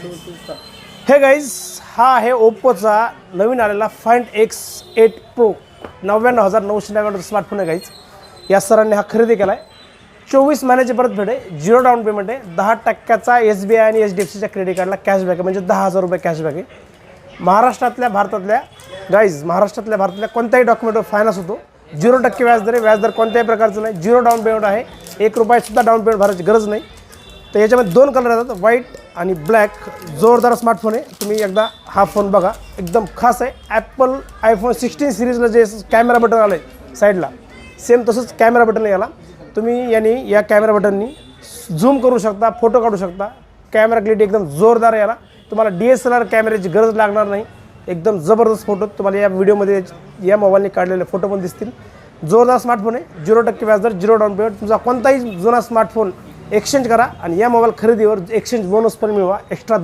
हे गाईज, हा आहे ओप्पोचा नवीन आलेला फाइंड X8 Pro 99,999 स्मार्टफोन आहे गाईज. या सरांनी हा खरेदी केला आहे. 24 महिन्याची परतफेड आहे, 0 डाऊन पेमेंट आहे, 10% SBI आणि HDFCच्या क्रेडिट कार्डला कॅशबॅक आहे, म्हणजे 10,000 रुपये कॅशबॅक आहे. महाराष्ट्रातल्या भारतातल्या कोणत्याही डॉक्युमेंटवर फायनान्स होतो. 0% व्याजदर आहे, व्याजदर कोणत्याही प्रकारचं नाही, 0 डाऊन पेमेंट आहे, 1 रुपयासुद्धा डाऊन पेमेंट भरायची गरज नाही. तर याच्यामध्ये 2 कलर येतात, व्हाईट आणि ब्लॅक. जोरदार स्मार्टफोन आहे, तुम्ही एकदा हा फोन बघा, एकदम खास आहे. ॲपल iPhone 16 सिरीजला जे कॅमेरा बटन आलं आहे साईडला, सेम तसंच कॅमेरा बटन याला. तुम्ही या कॅमेरा बटननी झूम करू शकता, फोटो काढू शकता. कॅमेरा क्लिअरिटी एकदम जोरदार आहे याला. तुम्हाला DSLR कॅमेऱ्याची गरज लागणार नाही. एकदम जबरदस्त फोटो तुम्हाला या व्हिडिओमध्ये या मोबाईलने काढलेले फोटो पण दिसतील. जोरदार स्मार्टफोन आहे, 0% व्याजदर, 0 डाऊन पेमेंट. तुमचा कोणताही जुना स्मार्टफोन एक्सचेंज करा आणि या मोबाईल खरेदीवर एक्सचेंज बोनस पण मिळवा, एक्स्ट्रा